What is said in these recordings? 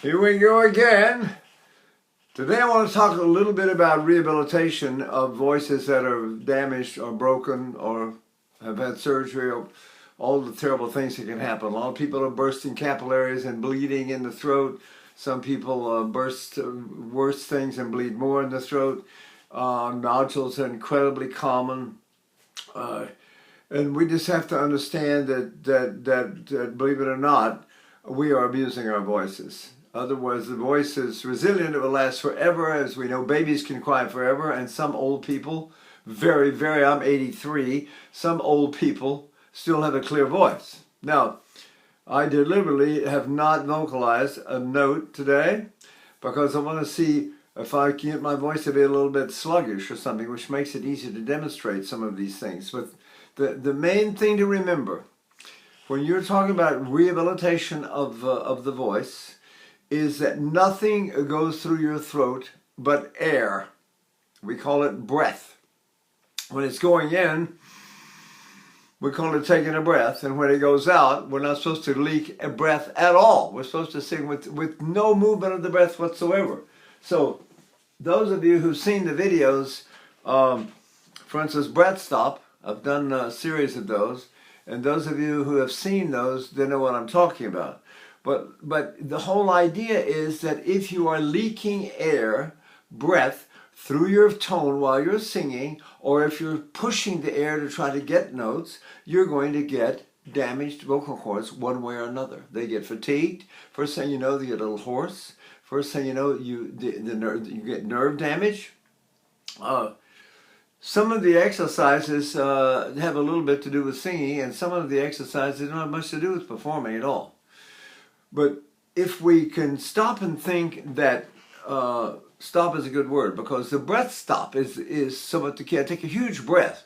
Here we go again. Today I want to talk a little bit about rehabilitation of voices that are damaged or broken or have had surgery, or all the terrible things that can happen. A lot of people are bursting capillaries and bleeding in the throat. Some people burst worse things and bleed more in the throat. Nodules are incredibly common. And we just have to understand that believe it or not, we are abusing our voices. Otherwise, the voice is resilient. It will last forever. As we know, babies can cry forever, and some old people, I'm 83, some old people still have a clear voice. Now, I deliberately have not vocalized a note today because I want to see if I can get my voice to be a little bit sluggish or something, which makes it easier to demonstrate some of these things. But the main thing to remember when you're talking about rehabilitation of the voice is that nothing goes through your throat but air. We call it breath. When it's going in, we call it taking a breath, and when it goes out, we're not supposed to leak a breath at all. We're supposed to sing with no movement of the breath whatsoever. So those of you who've seen the videos, for instance, Breath Stop, I've done a series of those, and those of you who have seen those, they know what I'm talking about. But the whole idea is that if you are leaking air, breath, through your tone while you're singing, or if you're pushing the air to try to get notes, you're going to get damaged vocal cords one way or another. They get fatigued. First thing you know, they get a little hoarse. First thing you know, you get nerve damage. Some of the exercises have a little bit to do with singing, and some of the exercises don't have much to do with performing at all. But if we can stop and think that, stop is a good word, because the breath stop is somewhat the key. I take a huge breath.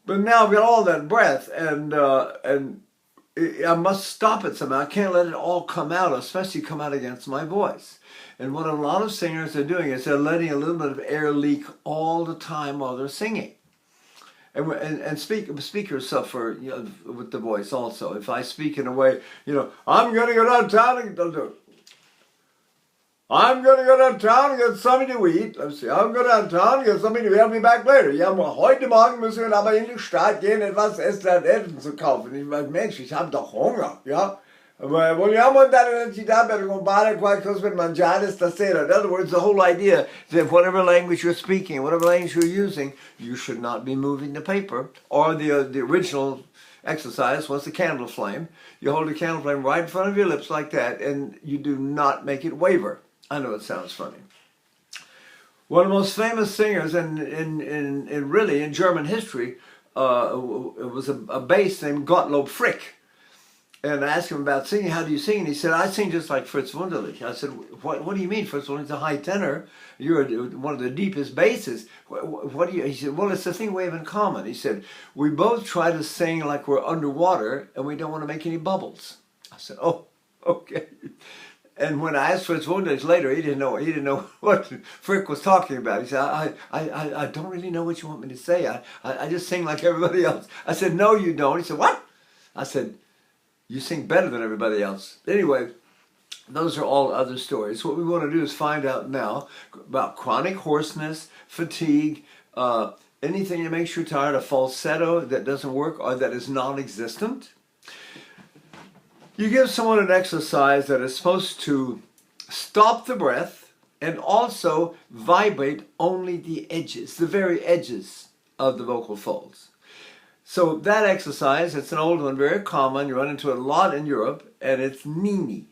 But now I've got all that breath, and I must stop it somehow. I can't let it all come out, especially come out against my voice. And what a lot of singers are doing is they're letting a little bit of air leak all the time while they're singing. And speak yourself with the voice also. If I speak in a way, I'm going to go downtown and I'm going to go downtown and get something to eat. Let's see, I'm going to go downtown and get something to eat. I'll be back later. Ja, heute Morgen müssen wir aber in die Stadt gehen, etwas Essen zu kaufen. Ich meine, Mensch, ich habe doch Hunger, ja. Vogliamo andare nella città per comprare qualcosa per mangiare stasera. In other words, the whole idea is that whatever language you're speaking, whatever language you're using, you should not be moving the paper. Or the original exercise was the candle flame. You hold the candle flame right in front of your lips like that, and you do not make it waver. I know it sounds funny. One of the most famous singers in German history was a bass named Gottlob Frick. And I asked him about singing. How do you sing? And he said, I sing just like Fritz Wunderlich. I said, what do you mean, Fritz Wunderlich's a high tenor? You're one of the deepest basses. What do you? He said, well, it's the thing we have in common. He said, we both try to sing like we're underwater, and we don't want to make any bubbles. I said, oh, okay. And when I asked Fritz Wunderlich later, he didn't know what Frick was talking about. He said, I don't really know what you want me to say. I just sing like everybody else. I said, no, you don't. He said, what? I said, you sing better than everybody else. Anyway, those are all other stories. What we want to do is find out now about chronic hoarseness, fatigue, anything that makes you tired, a falsetto that doesn't work or that is non-existent. You give someone an exercise that is supposed to stop the breath and also vibrate only the edges, the very edges of the vocal folds. So that exercise, it's an old one, very common. You run into it a lot in Europe, and it's ni-ni.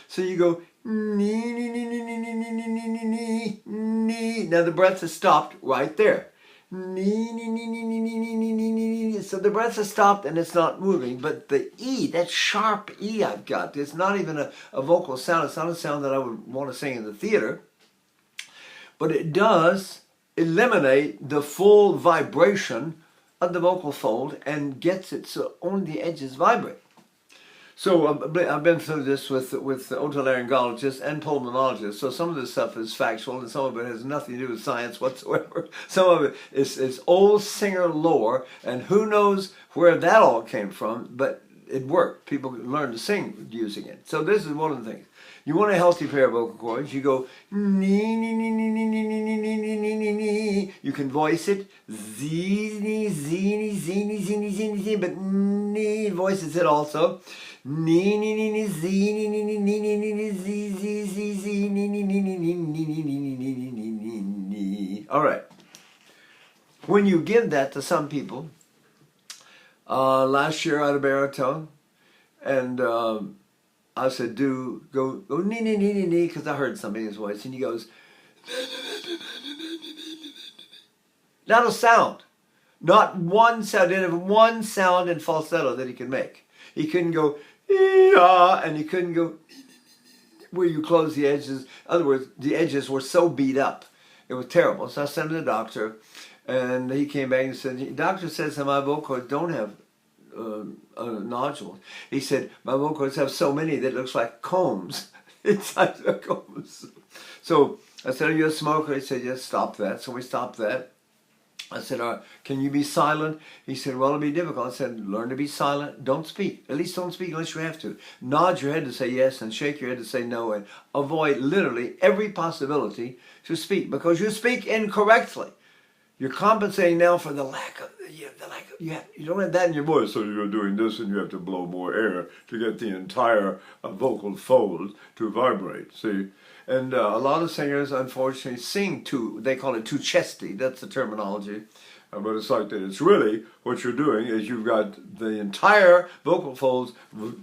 So you go ni-ni-ni-ni-ni-ni-ni-ni-ni. Now the breath is stopped right there. Ni-ni-ni-ni-ni-ni-ni-ni-ni. So the breath is stopped and it's not moving, but the E, that sharp E I've got, it's not even a vocal sound. It's not a sound that I would want to sing in the theater, but it does eliminate the full vibration of the vocal fold and gets it so only the edges vibrate. So I've been through this with otolaryngologists and pulmonologists. So some of this stuff is factual and some of it has nothing to do with science whatsoever. Some of it is old singer lore, and who knows where that all came from. But it worked. People learn to sing using it. So this is one of the things. You want a healthy pair of vocal cords, you go nee, nee, nee, nee, nee, nee, nee, nee, nee, nee, nee, nee. You can voice it zee, zee, zee, zee, zee, zee, but nee voices it also. Nee, nee, nee, nee, zee, nee, nee, nee, nee, nee, nee, zee, zee, zee, zee, nee, nee, nee, nee, nee, nee, nee, nee, nee, nee, nee. All right. When you give that to some people, last year I had a baritone, and I said, go nee, nee, nee, nee, nee, because I heard something in his voice, and he goes, not a sound, not one sound, didn't have one sound in falsetto that he could make. He couldn't go, yeah, and he couldn't go, where you close the edges. In other words, the edges were so beat up. It was terrible. So I sent him to the doctor, and he came back and said, the doctor says that my vocal cords don't have nodules. He said, my vocal cords have so many that it looks like combs inside the combs. So I said, are you a smoker? He said, yes, stop that. So we stopped that. I said, can you be silent? He said, well, it'll be difficult. I said, learn to be silent. Don't speak. At least don't speak unless you have to. Nod your head to say yes and shake your head to say no, and avoid literally every possibility to speak, because you speak incorrectly. You're compensating now for the lack of, you don't have that in your voice, so you're doing this and you have to blow more air to get the entire vocal fold to vibrate, see? And a lot of singers, unfortunately, sing they call it too chesty, that's the terminology. But it's like that. It's really, what you're doing is you've got the entire vocal folds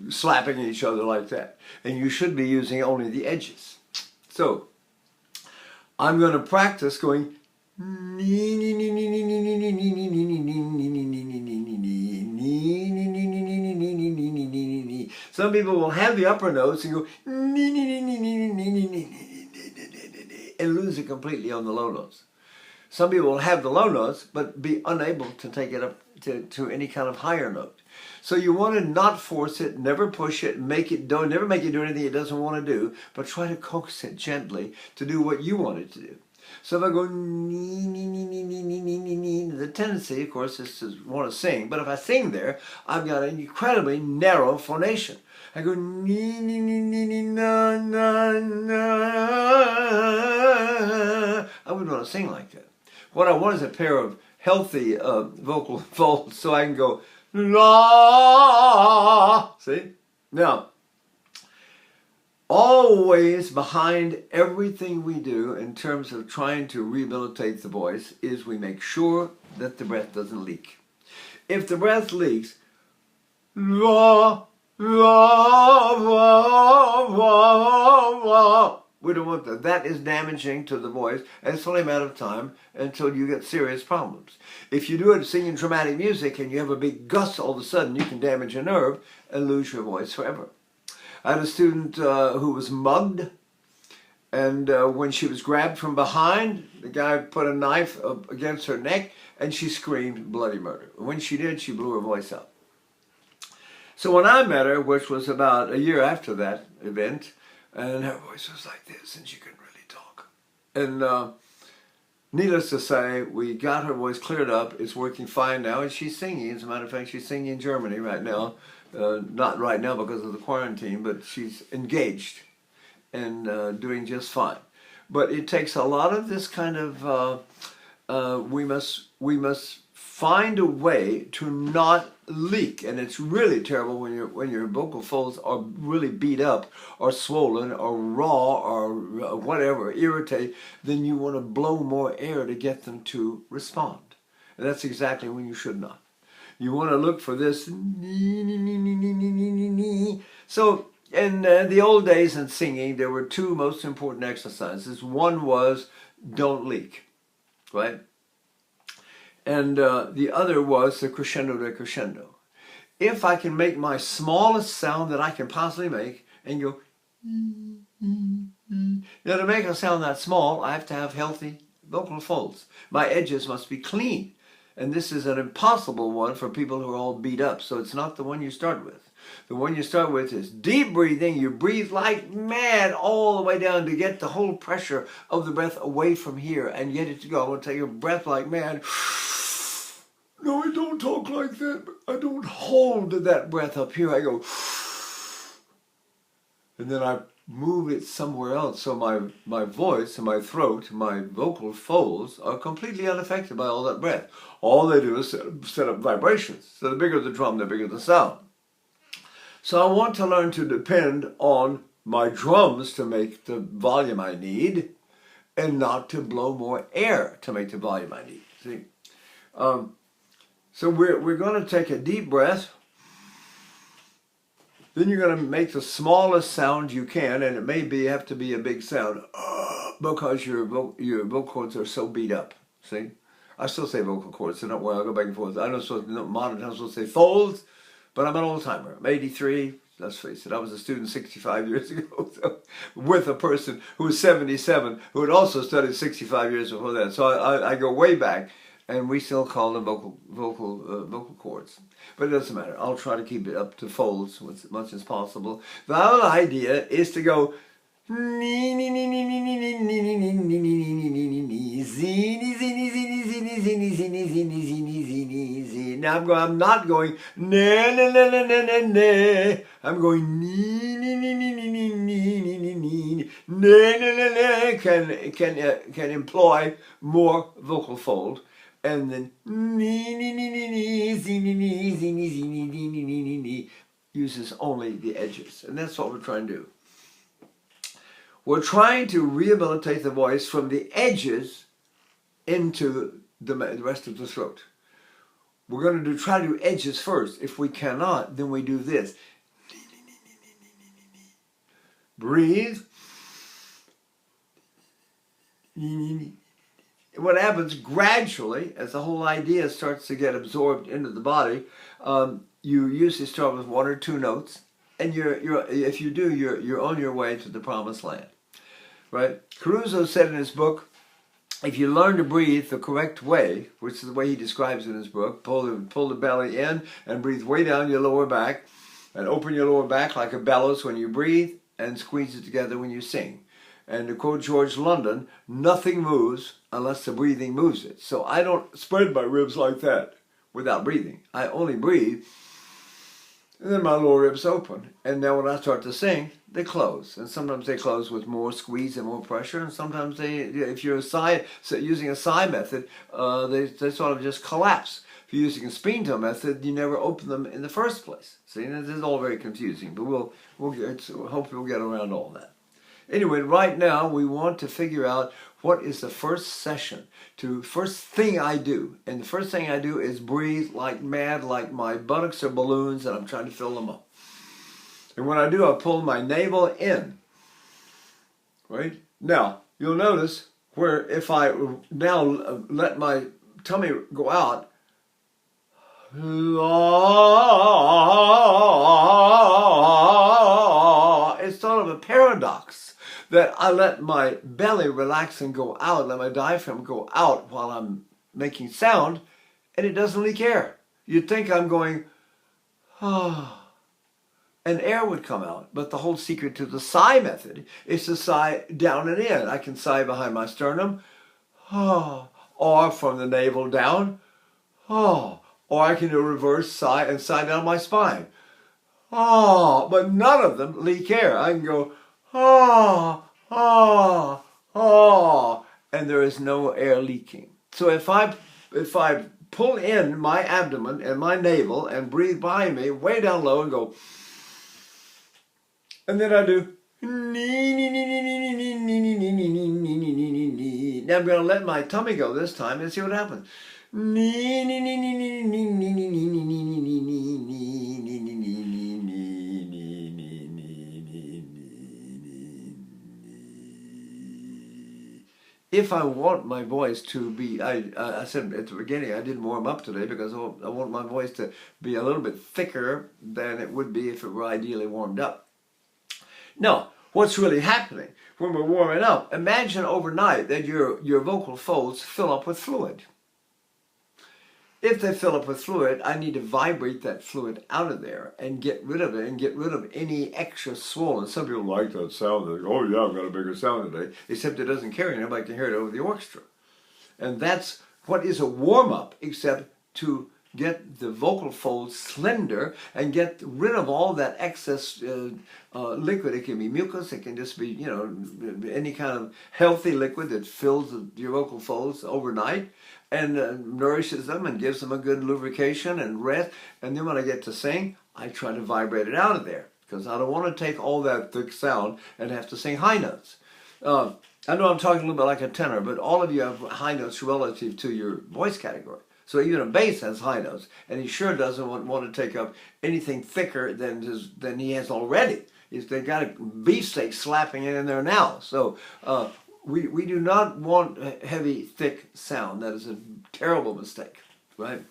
slapping each other like that. And you should be using only the edges. So, I'm going to practice going some people will have the upper notes and go and lose it completely on the low notes. Some people will have the low notes but be unable to take it up to any kind of higher note. So you want to not force it, never push it, never make it do anything it doesn't want to do, but try to coax it gently to do what you want it to do. So if I go nee, nee, nee, nee, nee, nee, nee, nee, nee, the tendency, of course, is to want to sing. But if I sing there, I've got an incredibly narrow phonation. I go nee, nee, nee, nee, nee, na, na, na. I wouldn't want to sing like that. What I want is a pair of healthy vocal folds so I can go la. See? Now, always behind everything we do in terms of trying to rehabilitate the voice is we make sure that the breath doesn't leak. If the breath leaks, la, la, la, la, la, we don't want that. That is damaging to the voice, and it's only a matter of time until you get serious problems. If you do it singing dramatic music and you have a big gust all of a sudden, you can damage a nerve and lose your voice forever. I had a student who was mugged, and when she was grabbed from behind, the guy put a knife up against her neck, and she screamed bloody murder. When she did, she blew her voice out. So when I met her, which was about a year after that event, and her voice was like this, and she couldn't really talk. And needless to say, we got her voice cleared up. It's working fine now, and she's singing. As a matter of fact, she's singing in Germany right now. Not right now because of the quarantine, but she's engaged and doing just fine. But it takes a lot of this kind of, we must find a way to not leak. And it's really terrible when your vocal folds are really beat up or swollen or raw or whatever, irritate, then you want to blow more air to get them to respond. And that's exactly when you should not. You want to look for this. So in the old days in singing, there were two most important exercises. One was don't leak, right? And the other was the crescendo decrescendo. If I can make my smallest sound that I can possibly make and go, now to make a sound that small, I have to have healthy vocal folds. My edges must be clean. And this is an impossible one for people who are all beat up. So it's not the one you start with. The one you start with is deep breathing. You breathe like mad all the way down to get the whole pressure of the breath away from here and get it to go. I'm going to take a breath like mad. no, I don't talk like that. I don't hold that breath up here. I go, and then I move it somewhere else. So my voice and my throat, my vocal folds are completely unaffected by all that breath. All they do is set up vibrations. So the bigger the drum, the bigger the sound. So I want to learn to depend on my drums to make the volume I need, and not to blow more air to make the volume I need. See? So we're going to take a deep breath. Then you're going to make the smallest sound you can, and it may have to be a big sound because your vocal cords are so beat up. See? I still say vocal cords, so don't worry, I'll go back and forth. I know modern times we'll say folds, but I'm an old timer. I'm 83. Let's face it, I was a student 65 years ago, so, with a person who was 77 who had also studied 65 years before that. So I go way back, and we still call them vocal cords. But it doesn't matter. I'll try to keep it up to folds as much as possible. The whole idea is to go now I'm not going na na na na na na na. I'm going nee nee nee nee nee nee nee nee nee. Can employ more vocal fold, and then uses only the edges, and that's what we're trying to do. We're trying to rehabilitate the voice from the edges into the rest of the throat. We're going to try to do edges first. If we cannot, then we do this. Breathe. What happens gradually, as the whole idea starts to get absorbed into the body, you usually start with 1 or 2 notes, and if you do, you're on your way to the promised land. Right? Caruso said in his book, if you learn to breathe the correct way, which is the way he describes in his book, pull the belly in and breathe way down your lower back, and open your lower back like a bellows when you breathe, and squeeze it together when you sing. And to quote George London, nothing moves unless the breathing moves it. So I don't spread my ribs like that without breathing. I only breathe, and then my lower ribs open. And then when I start to sing, they close. And sometimes they close with more squeeze and more pressure. And sometimes if you're using a sigh method, they sort of just collapse. If you're using a spin tone method, you never open them in the first place. See, and this is all very confusing, but hopefully we'll get around all that. Anyway, right now we want to figure out what is the first thing I do. And the first thing I do is breathe like mad, like my buttocks are balloons and I'm trying to fill them up. And when I do, I pull my navel in. Right? Now, you'll notice where if I now let my tummy go out, it's sort of a paradox that I let my belly relax and go out, let my diaphragm go out while I'm making sound, and it doesn't leak air. You'd think I'm going, and air would come out. But the whole secret to the sigh method is to sigh down and in. I can sigh behind my sternum, or from the navel down, or I can do a reverse sigh and sigh down my spine. But none of them leak air. I can go, and there is no air leaking. So if I pull in my abdomen and my navel and breathe behind me way down low and go, and then I do, now I'm going to let my tummy go this time and see what happens. If I want my voice to be, I said at the beginning I didn't warm up today because I want my voice to be a little bit thicker than it would be if it were ideally warmed up. Now, what's really happening when we're warming up? Imagine overnight that your vocal folds fill up with fluid. If they fill up with fluid, I need to vibrate that fluid out of there and get rid of it and get rid of any extra swollen. Some people like that sound. They're like, oh yeah, I've got a bigger sound today. Except it doesn't carry. Nobody can hear it over the orchestra. And that's what is a warm-up except to get the vocal folds slender and get rid of all that excess liquid. It can be mucus, it can just be, you know, any kind of healthy liquid that fills your vocal folds overnight and nourishes them and gives them a good lubrication and rest. And then when I get to sing, I try to vibrate it out of there, because I don't want to take all that thick sound and have to sing high notes. I know I'm talking a little bit like a tenor, but all of you have high notes relative to your voice category. So even a bass has high notes, and he sure doesn't want to take up anything thicker than he has already. They got a beefsteak slapping it in there now. So we do not want a heavy, thick sound. That is a terrible mistake, right?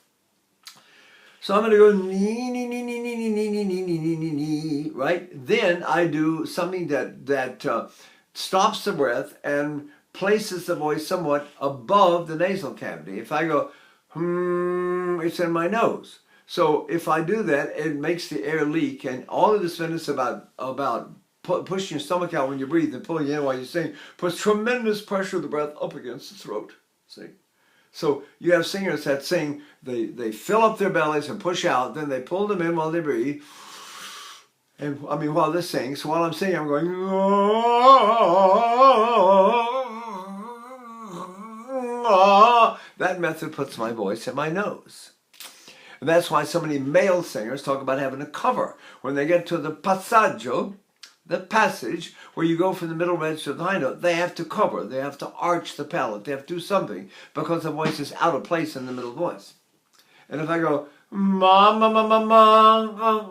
So I'm going to go nee, nee, nee, nee, nee, nee, nee, nee, nee, nee, nee, right? Then I do something that stops the breath and places the voice somewhat above the nasal cavity. If I go, it's in my nose. So if I do that, it makes the air leak, and all of this business about pushing your stomach out when you breathe and pulling in while you sing puts tremendous pressure of the breath up against the throat. See? So you have singers that sing, they fill up their bellies and push out, then they pull them in while they breathe. And I mean, while this sings, so while I'm singing, I'm going, that method puts my voice in my nose. And that's why so many male singers talk about having a cover. When they get to the passaggio, the passage, where you go from the middle register to the high note, they have to cover, they have to arch the palate, they have to do something, because the voice is out of place in the middle voice. And if I go, ma ma ma ma ma, na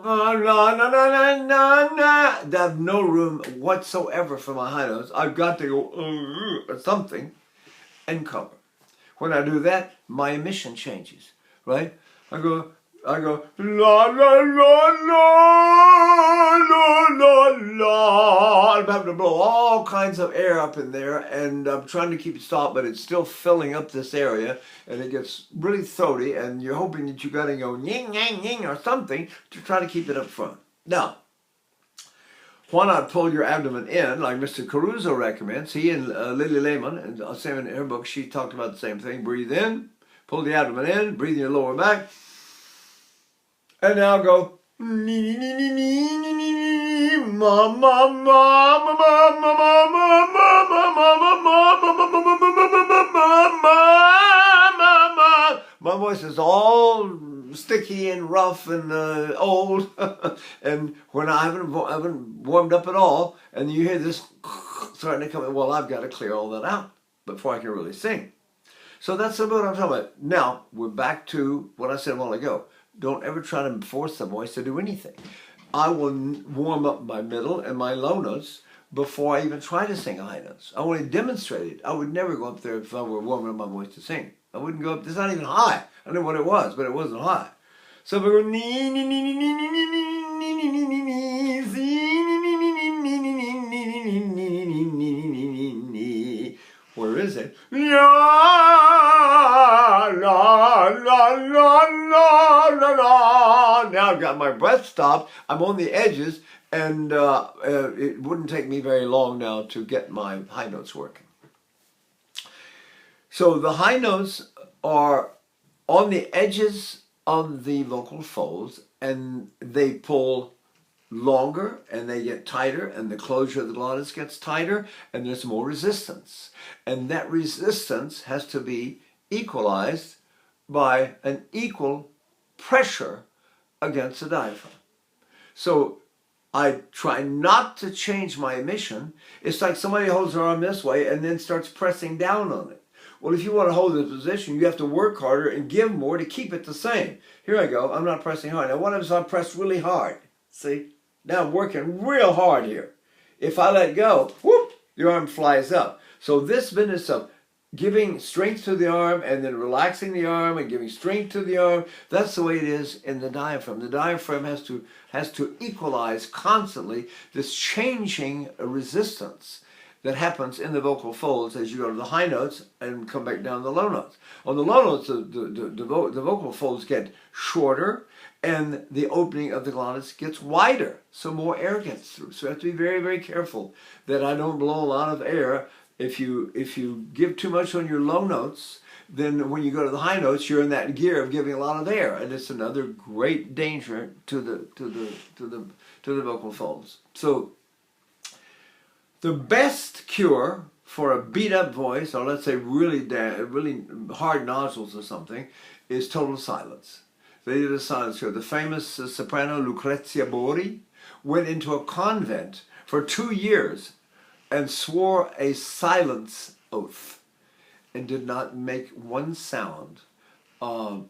na na na na na, I have no room whatsoever for my high notes. I've got to go or something and cover. When I do that, my emission changes, right? I go la la la la la la la. I'm having to blow all kinds of air up in there, and I'm trying to keep it stopped, but it's still filling up this area, and it gets really throaty, and you're hoping that you got to go ying yang ying or something to try to keep it up front. Now, why not pull your abdomen in, like Mr. Caruso recommends? He and Lily Lehman, and same in her book, she talked about the same thing. Breathe in, pull the abdomen in, breathe in your lower back, and now go nee nee nee nee nee nee ma ma ma ma ma ma ma ma ma ma. My voice is all sticky and rough and old, and when I haven't warmed up at all, and you hear this starting to come in, well, I've got to clear all that out before I can really sing. So that's about what I'm talking about. Now we're back to what I said a while ago. Don't ever try to force the voice to do anything. I will warm up my middle and my low notes before I even try to sing high notes. I want to demonstrate it. I would never go up there if I were warming up my voice to sing. I wouldn't go up. It's not even high. I don't know what it was, but it wasn't high. So if I go nee nee nee nee nee nee nee nee nee nee nee nee nee. Where is it? La la la la la la. Now I've got my breath stopped. I'm on the edges, and it wouldn't take me very long now to get my high notes working. So the high notes are on the edges of the vocal folds, and they pull longer and they get tighter, and the closure of the glottis gets tighter, and there's more resistance. And that resistance has to be equalized by an equal pressure against the diaphragm. So I try not to change my emission. It's like somebody holds their arm this way and then starts pressing down on it. Well, if you want to hold the position, you have to work harder and give more to keep it the same. Here I go. I'm not pressing hard. Now, what if I press really hard? See? Now I'm working real hard here. If I let go, whoop, the arm flies up. So this business of giving strength to the arm and then relaxing the arm and giving strength to the arm, that's the way it is in the diaphragm. The diaphragm has to equalize constantly this changing resistance that happens in the vocal folds as you go to the high notes and come back down to the low notes. On the low notes, the vocal folds get shorter, and the opening of the glottis gets wider, so more air gets through. So I have to be very, very careful that I don't blow a lot of air If you give too much on your low notes, then when you go to the high notes, you're in that gear of giving a lot of air, and it's another great danger to the vocal folds. So the best cure for a beat up voice, or let's say really hard nodules or something, is total silence. They did a silence cure. The famous soprano Lucrezia Borri went into a convent for 2 years and swore a silence oath and did not make one sound.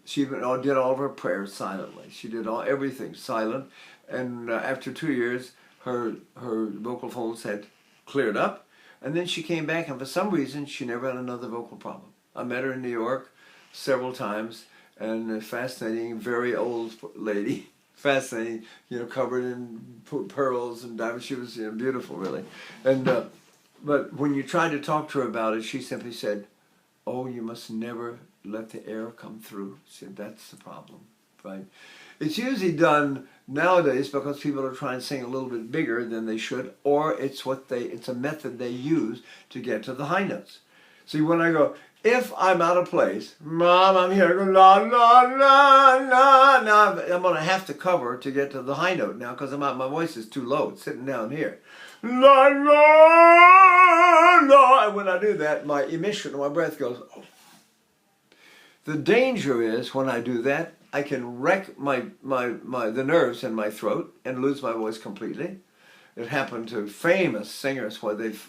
She even did all of her prayers silently. She did everything silent, and after 2 years, her vocal folds had cleared up, and then she came back, and for some reason, she never had another vocal problem. I met her in New York several times, and a fascinating, very old lady, fascinating, covered in pearls and diamonds. She was beautiful, really. And but when you tried to talk to her about it, she simply said, "Oh, you must never let the air come through." She said, "That's the problem," right? It's usually done nowadays because people are trying to sing a little bit bigger than they should, or it's a method they use to get to the high notes. See, when I go, if I'm out of place, Mom, I'm here, I go la la la la. Now I'm going to have to cover to get to the high note now because my voice is too low. It's sitting down here. La la la. And when I do that, my emission, my breath goes. Oh. The danger is when I do that, I can wreck the nerves in my throat and lose my voice completely. It happened to famous singers where they've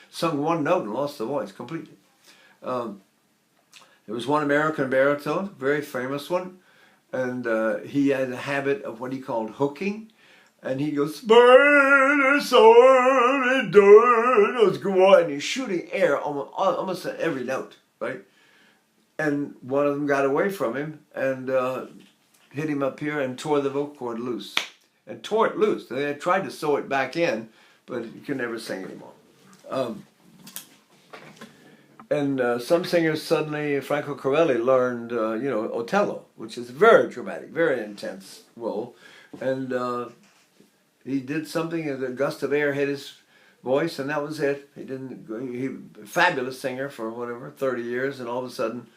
sung one note and lost the voice completely. There was one American baritone, very famous one, and he had a habit of what he called hooking, and he goes, and he's shooting air almost at every note, right? And one of them got away from him and hit him up here and tore the vocal cord loose. And tore it loose. They tried to sew it back in, but you can never sing anymore. Some singers suddenly, Franco Corelli learned, Otello, which is very dramatic, very intense role. And he did something, and a gust of air hit his voice, and that was it. He fabulous singer for 30 years, and all of a sudden,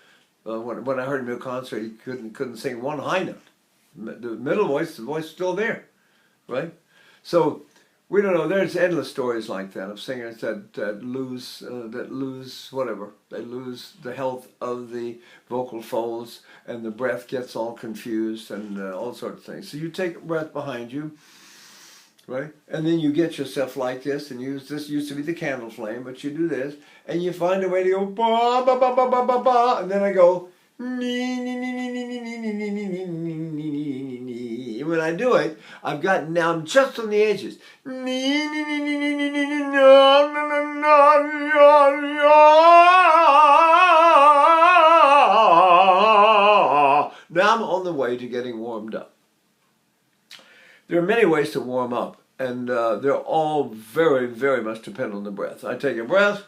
when I heard him at a concert, he couldn't sing one high note. The middle voice, the voice is still there, right? So we don't know. There's endless stories like that of singers that lose They lose the health of the vocal folds, and the breath gets all confused and all sorts of things. So you take a breath behind you, right? And then you get yourself like this, and this used to be the candle flame, but you do this, and you find a way to go ba ba ba ba ba ba ba, and then I go nee nee nee nee nee nee nee nee nee nee nee. When I do it, I'm just on the edges. Nee nee nee nee nee nee nee no no no no. Now I'm on the way to getting warmed up. There are many ways to warm up, and they're all very, very much dependent on the breath. I take a breath,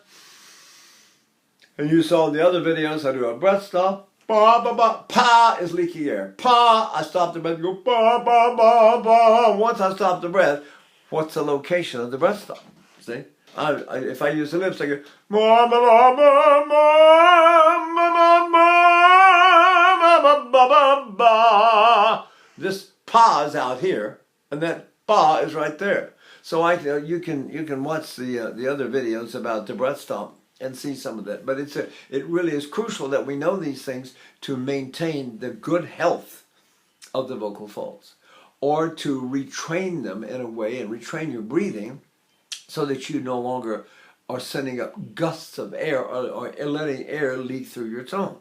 and you saw in the other videos, I do a breath stop. Ba, ba, ba. Pa is leaky air. Pa, I stop the breath and go ba, ba, ba, ba. Once I stop the breath, what's the location of the breath stop? See? If I use the lips, I go ma, ba, ba, ba, ba, ba, ba, ba, ba, ba. This pa is out here. And that ba is right there. So you can watch the other videos about the breath stop and see some of that. But it really is crucial that we know these things to maintain the good health of the vocal folds, or to retrain them in a way and retrain your breathing so that you no longer are sending up gusts of air or letting air leak through your tone.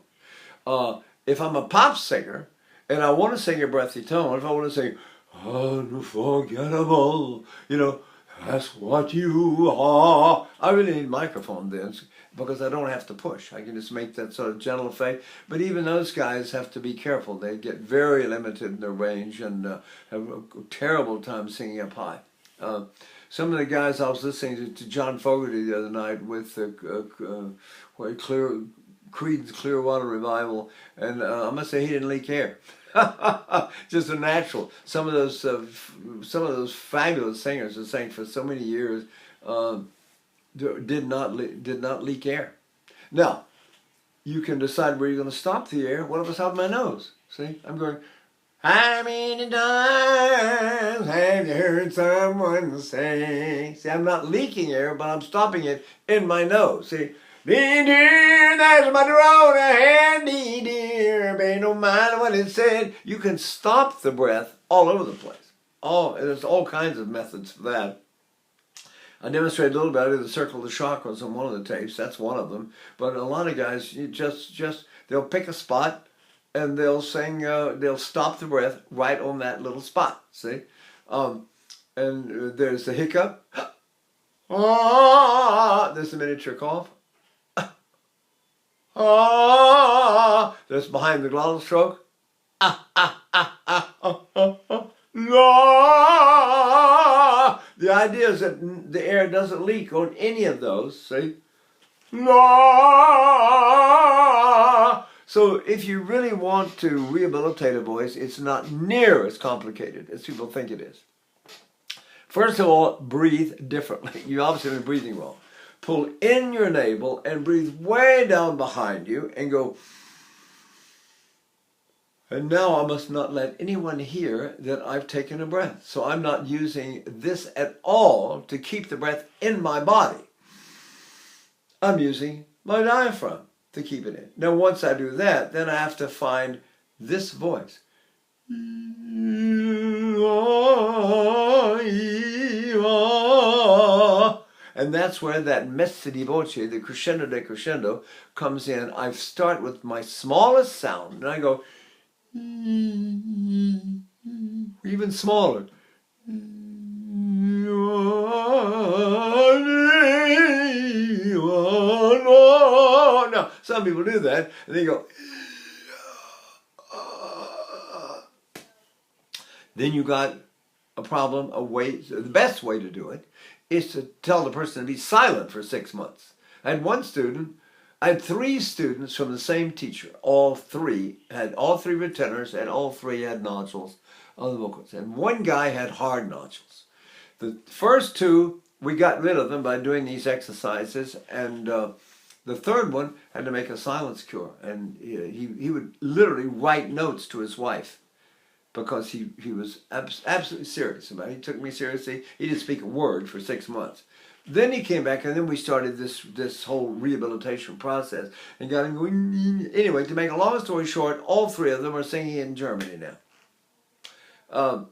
If I'm a pop singer and I want to sing a breathy tone, if I want to sing unforgettable, that's what you are, I really need a microphone then, because I don't have to push. I can just make that sort of gentle effect. But even those guys have to be careful. They get very limited in their range and have a terrible time singing up high. Some of the guys, I was listening to John Fogerty the other night with Creed's Clearwater Revival, and I must say he didn't leak air. Just a natural. Some of those fabulous singers that sang for so many years, did not leak air. Now, you can decide where you're going to stop the air. What if I stop my nose? See, I'm going, how many times have you heard someone say? See, I'm not leaking air, but I'm stopping it in my nose. See, dear, there's my drone ahead, dear, baby, don't mind what it said. You can stop the breath all over the place. There's all kinds of methods for that. I demonstrated a little bit of the circle of the chakras on one of the tapes. That's one of them. But a lot of guys, they'll pick a spot and they'll sing. They'll stop the breath right on that little spot. See, and there's the hiccup. There's the miniature cough. There's behind the glottal stroke. The idea is that the air doesn't leak on any of those, see? So if you really want to rehabilitate a voice, it's not near as complicated as people think it is. First of all, breathe differently. You obviously have been breathing wrong. Pull in your navel and breathe way down behind you and go. And now I must not let anyone hear that I've taken a breath. So I'm not using this at all to keep the breath in my body. I'm using my diaphragm to keep it in. Now once I do that, then I have to find this voice. And that's where that messe di voce, the crescendo decrescendo, comes in. I start with my smallest sound and I go even smaller. Now, some people do that and they go. Then you got a problem, a way. The best way to do it is to tell the person to be silent for 6 months. I had 3 students from the same teacher. All three were tenors, and all 3 had nodules on the vocals. And one guy had hard nodules. The first 2, we got rid of them by doing these exercises, and the third one had to make a silence cure. And he would literally write notes to his wife because he was absolutely serious about it. He took me seriously. He didn't speak a word for 6 months. Then he came back, and then we started this whole rehabilitation process and got him going. Anyway, to make a long story short, all 3 of them are singing in Germany now.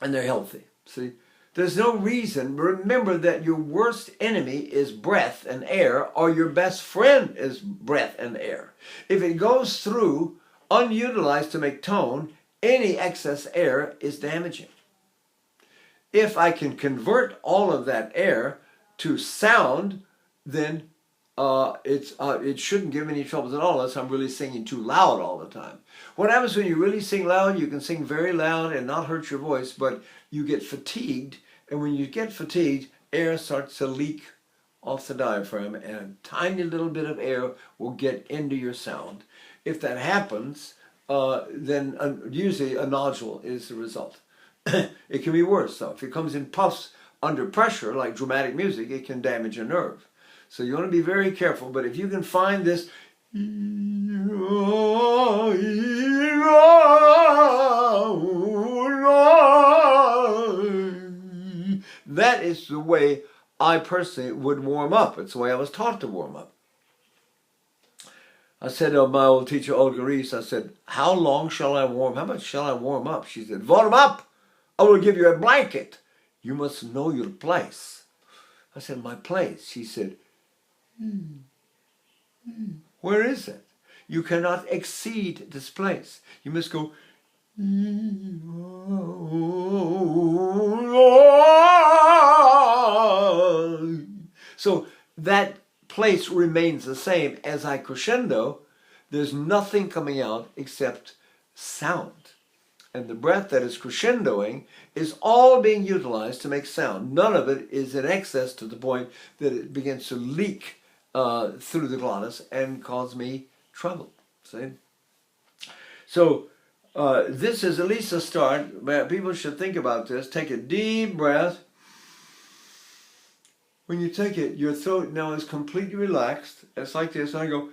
And they're healthy. See, there's no reason. Remember that your worst enemy is breath and air, or your best friend is breath and air. If it goes through unutilized to make tone, any excess air is damaging. If I can convert all of that air to sound, then it shouldn't give me any troubles at all unless I'm really singing too loud all the time. What happens when you really sing loud? You can sing very loud and not hurt your voice, but you get fatigued, and when you get fatigued, air starts to leak off the diaphragm, and a tiny little bit of air will get into your sound. If that happens, then usually a nodule is the result. It can be worse though. If it comes in puffs under pressure, like dramatic music, it can damage a nerve. So you want to be very careful, but if you can find this, that is the way I personally would warm up. It's the way I was taught to warm up. I said to my old teacher, Olga Reese, I said, how long shall I warm? How much shall I warm up? She said, warm up. I will give you a blanket. You must know your place. I said, my place? She said, where is it? You cannot exceed this place. You must go. So that place remains the same. As I crescendo, there's nothing coming out except sound. And the breath that is crescendoing is all being utilized to make sound. None of it is in excess to the point that it begins to leak through the glottis and cause me trouble. See? So this is at least a start. People should think about this. Take a deep breath. when you take it, your throat now is completely relaxed. It's like this, and I go,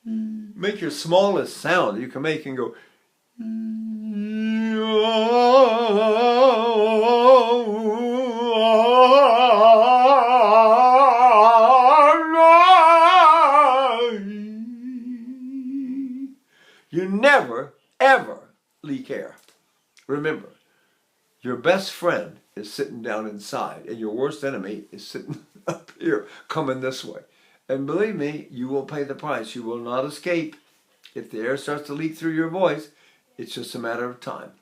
make your smallest sound you can make and go, you never, ever leak air. Remember, your best friend is sitting down inside, and your worst enemy is sitting up here, coming this way. And believe me, you will pay the price. You will not escape. If the air starts to leak through your voice, it's just a matter of time,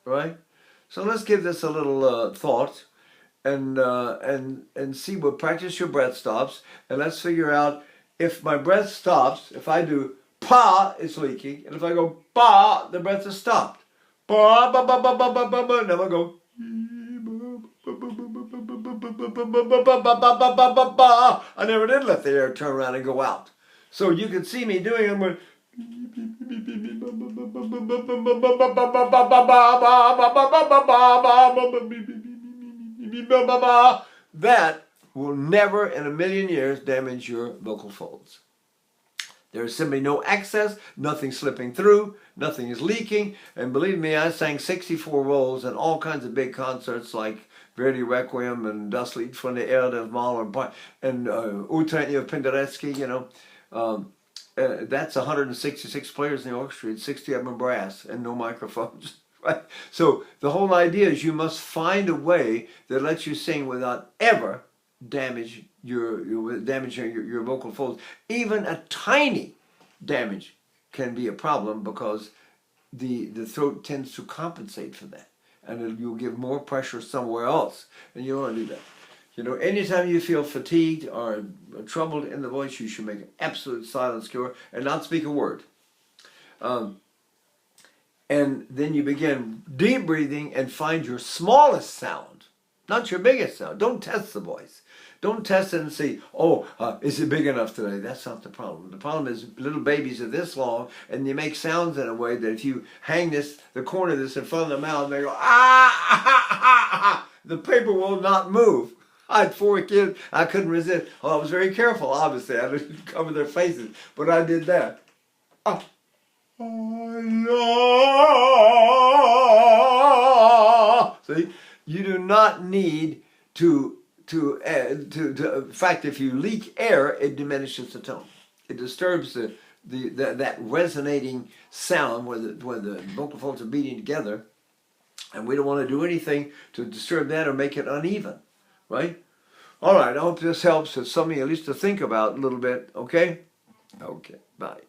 right? So let's give this a little thought, and see. We'll practice your breath stops, and let's figure out if my breath stops. If I do pa, it's leaking, and if I go ba, the breath is stopped. Ba ba ba ba ba ba ba ba. Now I go. I never did let the air turn around and go out. So you can see me doing it. Going, that will never in a million years damage your vocal folds. There is simply no excess, nothing slipping through, nothing is leaking. And believe me, I sang 64 roles in all kinds of big concerts like Verdi Requiem and Das Lied von der Erde of Mahler and Utrenie of Penderecki, you know. That's 166 players in the orchestra, and 60 of them brass and no microphones. Right? So the whole idea is you must find a way that lets you sing without ever damaging your vocal folds. Even a tiny damage can be a problem because the throat tends to compensate for that, and you'll give more pressure somewhere else, and you don't want to do that. You know, anytime you feel fatigued or troubled in the voice, you should make an absolute silence cure and not speak a word. And then you begin deep breathing and find your smallest sound, not your biggest sound. Don't test the voice. Don't test it and see, is it big enough today? That's not the problem. The problem is little babies are this long, and they make sounds in a way that if you hang the corner of this in front of the mouth, and they go, the paper will not move. I had 4 kids. I couldn't resist. I was very careful, obviously. I didn't cover their faces, but I did that. See, you do not need to in fact, if you leak air, it diminishes the tone. It disturbs that resonating sound where the vocal folds are beating together, and we don't want to do anything to disturb that or make it uneven, right? All right, I hope this helps. It's something at least to think about a little bit, okay? Okay, bye.